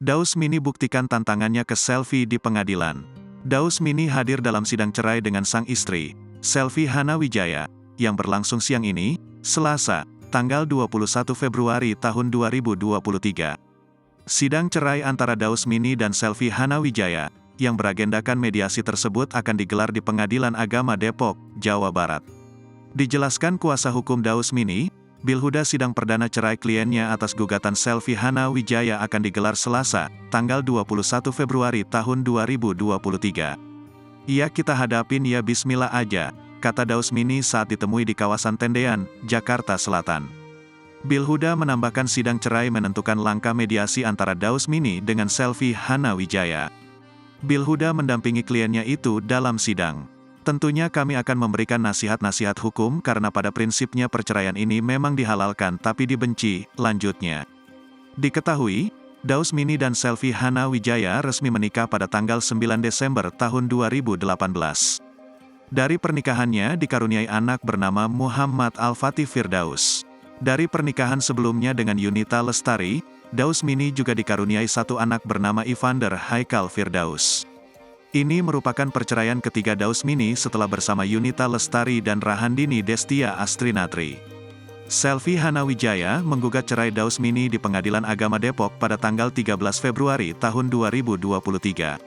Daus Mini buktikan tantangannya ke selfie di pengadilan. Daus Mini hadir dalam sidang cerai dengan sang istri, Selvi Hana Wijaya, yang berlangsung siang ini, Selasa, tanggal 21 Februari tahun 2023. Sidang cerai antara Daus Mini dan Selvi Hana Wijaya, yang beragendakan mediasi tersebut akan digelar di Pengadilan Agama Depok, Jawa Barat. Dijelaskan kuasa hukum Daus Mini, Bilhuda sidang perdana cerai kliennya atas gugatan Selvi Hana Wijaya akan digelar Selasa, tanggal 21 Februari tahun 2023. "Iya, kita hadapin ya, bismillah aja," kata Daus Mini saat ditemui di kawasan Tendean, Jakarta Selatan. Bilhuda menambahkan sidang cerai menentukan langkah mediasi antara Daus Mini dengan Selvi Hana Wijaya. Bilhuda mendampingi kliennya itu dalam sidang. "Tentunya kami akan memberikan nasihat-nasihat hukum karena pada prinsipnya perceraian ini memang dihalalkan tapi dibenci," lanjutnya. Diketahui, Daus Mini dan Selvi Hana Wijaya resmi menikah pada tanggal 9 Desember tahun 2018. Dari pernikahannya dikaruniai anak bernama Muhammad Al-Fatih Firdaus. Dari pernikahan sebelumnya dengan Yunita Lestari, Daus Mini juga dikaruniai satu anak bernama Evander Haikal Firdaus. Ini merupakan perceraian ketiga Daus Mini setelah bersama Yunita Lestari dan Rahandini Destia Astrinatri. Selvi Hana Wijaya menggugat cerai Daus Mini di Pengadilan Agama Depok pada tanggal 13 Februari tahun 2023.